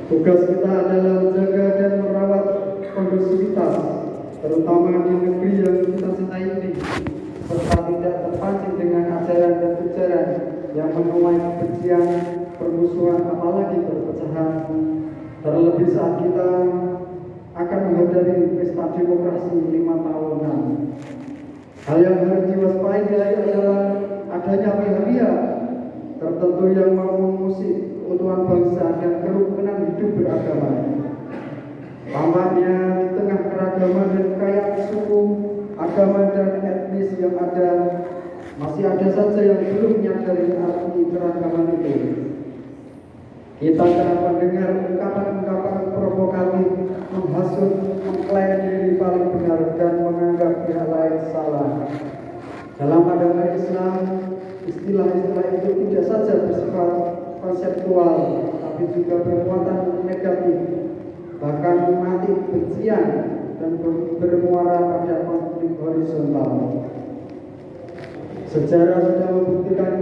Tugas kita adalah menjaga dan merawat kondusivitas, terutama di negeri yang kita cintai ini, serta tidak terpancing dengan ajaran dan ujaran yang menuai kebencian, permusuhan, apalagi perpecahan. Terlebih saat kita akan menghadapi pesta demokrasi 5 tahunan. Hal yang harus diwaspadai adalah adanya pihak-pihak tertentu yang mau mengusik keutuhan bangsa dan kerukunan hidup beragama. Tampaknya di tengah keragaman dan kekayaan suku, agama dan etnis yang ada, masih ada saja yang belum menyadari arti keragaman itu. Kita kerap mendengar ungkapan-ungkapan provokatif, menghasut, mengklaim diri paling benar dan menganggap pihak lain salah. Dalam pandangan Islam, istilah-istilah itu tidak saja bersifat konseptual, tapi juga bermuatan negatif, bahkan memati kebencian dan bermuara pada konflik horizontal. Sejarah sudah membuktikan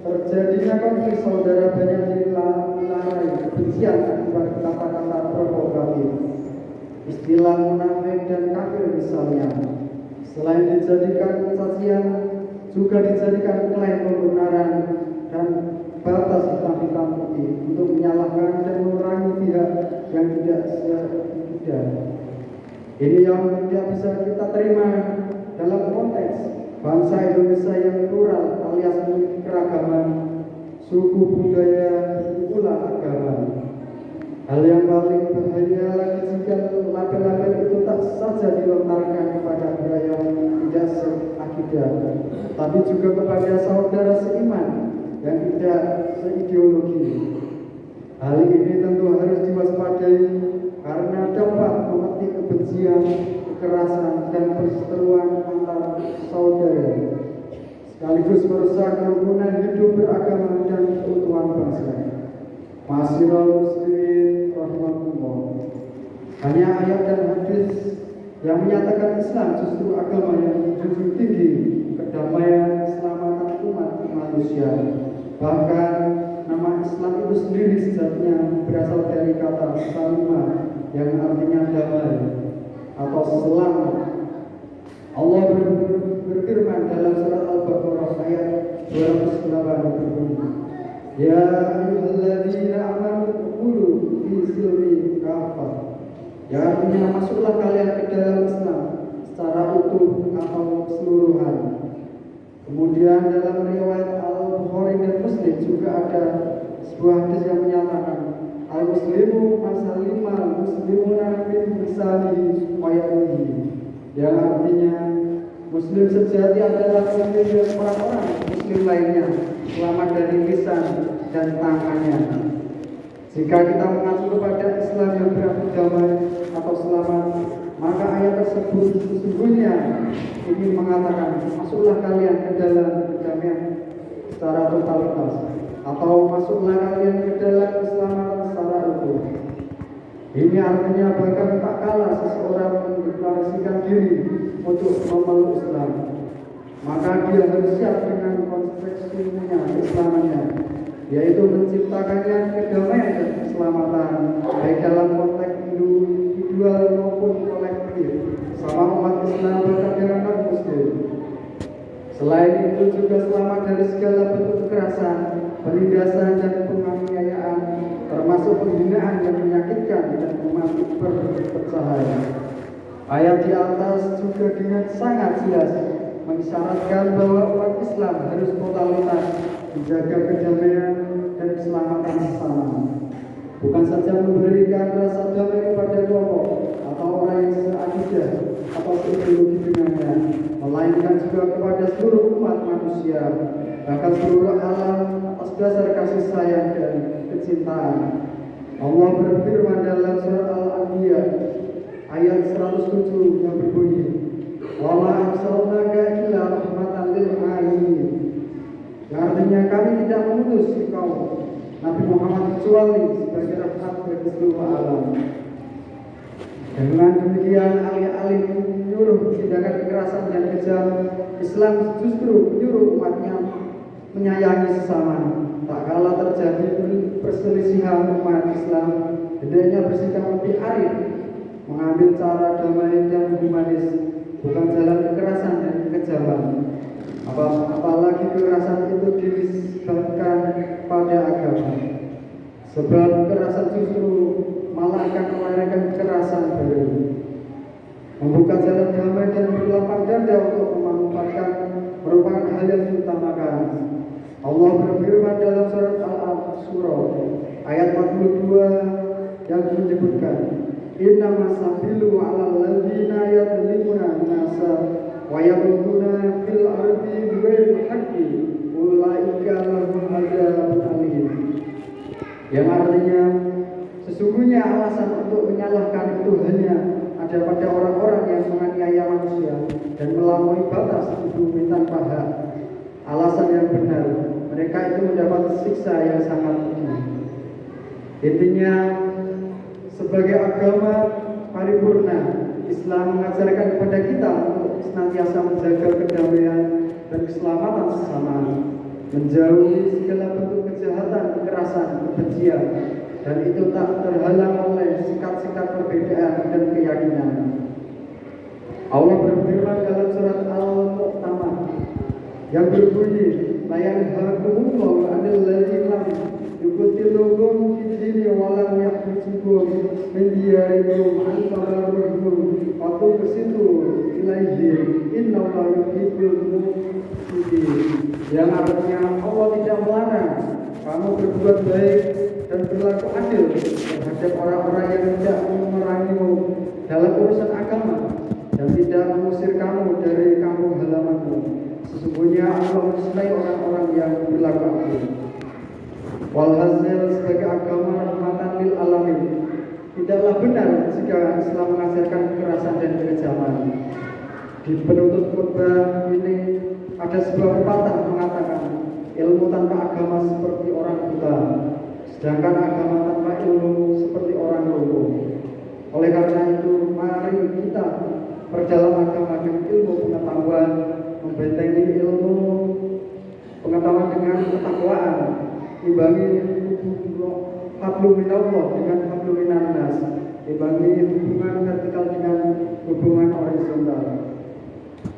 terjadinya konflik saudara banyak dilarai kebencian akibat kata-kata provokatif, istilah munafik dan kafir misalnya. Selain dijadikan cacian, juga dijadikan klaim kebenaran dan batas hitam-hitam putih untuk menyalahkan dan mengurangi pihak yang tidak sesuai. Ini yang tidak bisa kita terima dalam konteks bangsa Indonesia yang plural alias memiliki keragaman suku, budaya, pula agama. Hal yang paling bahaya lagi jika label-label itu tak saja dilontarkan kepada pihak yang tidak seakidah, tapi juga kepada saudara seiman yang tidak seideologi. Hal ini tentu harus diwaspadai karena dapat memetik kebencian, kekerasan, dan perseteruan antar saudara, sekaligus merusak kerukunan hidup beragama dan keutuhan bangsa. Masyaallah muslimin rahimahullah. Hanya ayat dan hadis yang menyatakan Islam justru agama yang menjunjung tinggi kedamaian, keselamatan umat manusia. Bahkan nama Islam itu sendiri sejatinya berasal dari kata salima yang artinya damai atau selamat. Allah berfirman dalam surat Al-Baqarah ayat 208 berbunyi, Ya ayyuhalladzina amanu qulu fi silmi kafah. Ya artinya masuklah kalian ke dalam Islam secara utuh atau keseluruhan. Kemudian dalam riwayat Al-Bukhari dan Muslim juga ada sebuah hadis yang menyatakan Al-Muslimu masalimal muslimuna min lisanihi wa yadihi. Yang artinya Muslim sejati adalah Muslim dan orang-orang Muslim lainnya selamat dari lisan dan tangannya. Jika kita mengacu kepada Islam yang berarti damai atau selamat, maka ayat tersebut sesungguhnya ingin mengatakan masuklah kalian ke dalam kedamaian secara totalitas, atau masuklah kalian ke dalam keselamatan secara utuh. Ini artinya bahkan tak kalah seseorang mendeklarasikan diri untuk memeluk Islam, maka dia harus siap dengan konsekuensinya keislamannya, yaitu menciptakannya kedamaian dan keselamatan baik dalam konteks individual maupun kolektif sama umat Islam bahkan dengan non-Muslim. Selain itu juga selamat dari segala bentuk kekerasan, penindasan dan penganiayaan, termasuk penghinaan yang menyakitkan dan mematikan perpecahan. Ayat di atas juga dengan sangat jelas mengisyaratkan bahwa umat Islam harus totalitas menjaga kedamaian dan keselamatan sesama. Bukan saja memberikan rasa damai kepada kelompok atau orang yang seakidah atau seideologi dengannya, melainkan juga kepada seluruh umat manusia, bahkan seluruh alam atas dasar kasih sayang dan kecintaan. Allah berfirman dalam surat Al-Anbiya ayat 107 yang berbunyi, Wa ma arsalnaka illa rahmatan lil alamin. Yang artinya kami tidak mengutus engkau Nabi Muhammad kecuali sebagai rahmat bagi seluruh alam. Dengan demikian alih-alih menyuruh tindakan kekerasan dan kejam, Islam justru menyuruh umatnya menyayangi sesama. Tak kala terjadi perselisihan umat Islam Islam hendaknya bersikap lebih arif, mengambil cara damai dan humanis, bukan jalan kekerasan dan kekejaman. Apalagi kekerasan itu dinisbatkan pada agama. Sebab kekerasan justru malah akan melahirkan kekerasan baru. Membuka jalan damai dan berlapang dada untuk memanfaatkan merupakan hal yang diutamakan. Allah berfirman dalam surat Al-Surah ayat 42 yang menyebutkan, Innama sabilu 'alal ladzina yadhlimuna an-nasa wa yabghuna fil ardi bighairi haqqi ulaika lahum adzabun alim. Yang artinya sesungguhnya alasan untuk menyalahkan itu hanya ada pada orang-orang yang menganiaya manusia dan melampaui batas bumi tanpa hak. Alasan yang benar, mereka itu mendapat siksa yang sangat pedih. Intinya, sebagai agama paripurna, Islam mengajarkan kepada kita untuk senantiasa menjaga kedamaian dan keselamatan sesama, menjauhi segala bentuk kejahatan, kekerasan, kebencian, dan itu tak terhalang oleh sikap-sikap perbedaan dan keyakinan. Allah berfirman dalam surat Al-Mu'tamah yang berbunyi, la yanhakumullahu 'anil ladzina yuqatilukum fid dini wa lam yakhrijukum min diyarikum an tabarruhum wa tuqsitu ilaihim innallaha yuhibbul muqsitin. Yang artinya Allah tidak melarang kamu berbuat baik dan berlaku adil terhadap orang-orang yang tidak memerangimu dalam urusan agama dan tidak mengusir kamu dari kampung halamanmu. Sesungguhnya Allah mencintai orang-orang yang berlaku adil. Walhasil sebagai agama rahmatan lil alamin, tidaklah benar jika Islam mengajarkan kekerasan dan kekejaman. Di penutup khutbah ini ada sebuah pepatah mengatakan, ilmu tanpa agama seperti orang buta, sedangkan agama tanpa ilmu seperti orang lumpuh. Oleh karena itu, mari kita perdalam agama dengan ilmu pengetahuan, membentengi ilmu pengetahuan dengan ketakwaan, imbangi hablum minallah dengan hablum minannas, imbangi hubungan vertikal dengan hubungan horizontal.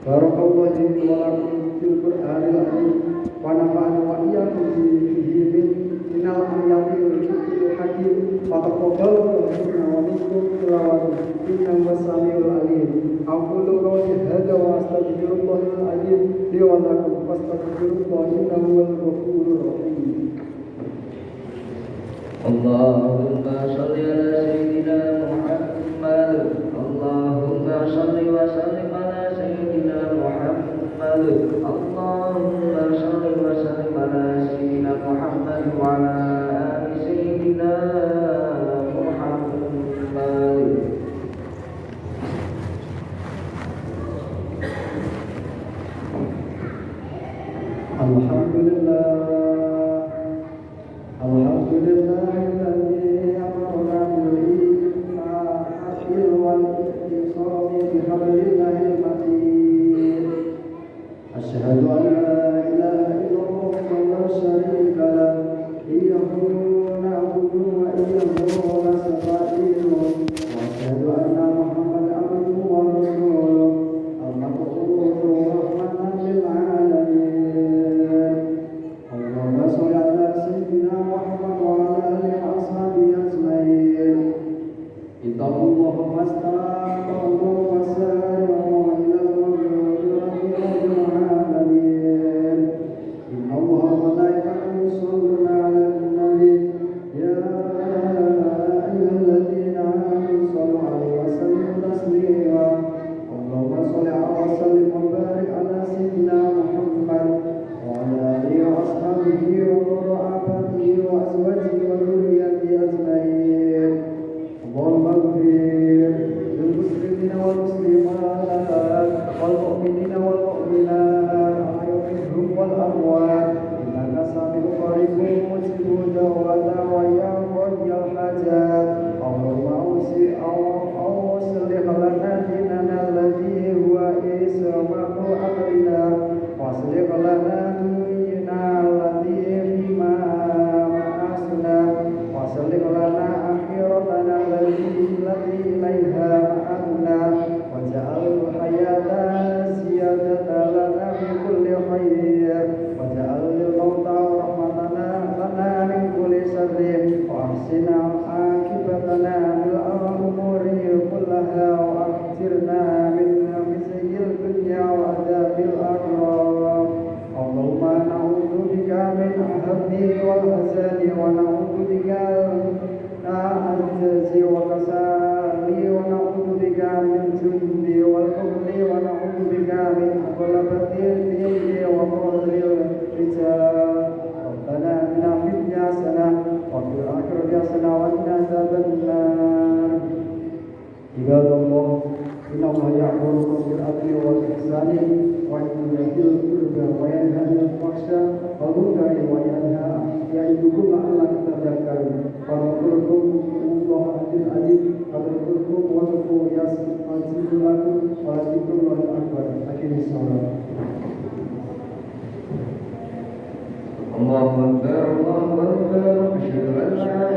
Barakallahu li wa lakum fil Qur'anil azim wa nafa'ana wa iyyakum bihi minal ayatil hakim wa taqabbalallahu minna wa minkum tilawatan innahu was-sami'ul alim. Aqulu qawli hadza wa astaghfirullahal azim li wa lakum fastaghfirullaha innahu huwal ghafurur rahim. Allahumma shalli ala sayyidina Muhammad. Allahumma shalli wa sallim ala sayyidina Muhammad. Allahumma shalli wa sallim ala sayyidina Muhammad wa ala ali sayyidina Muhammad. Alhamdulillah, alhamdulillahilladzi amarna التي إليها مآلنا واجعل الحياة زيادة لنا في كل خير واجعل الموت رحمتنا لنا من كل شر وأحسن عاقبتنا في الأمور كلها وأجرنا من خزي الدنيا وعذاب الآخرة اللهم نعوذ بك من الهم والحزن ونعوذ بك العجز والكسل ونعوذ بك من الجند والبخل ونعوذ بك من غلبة الدين وقهر الرجال ربنا آتنا في الدنيا حسنة وفي الآخرة حسنة وقنا عذاب النار عباد الله إن الله يأمركم بالعدل والإحسان وإيتاء ذي القربى وينهى عن الفحشاء والمنكر وينهى يعظكم لعلكم تذكرون فاذكركم الله العليم فاذكركم واذكروا يزد لكم ولذكر الله أكبر أقم الصلاة الله أكبر الله أكبر أشهد أن لا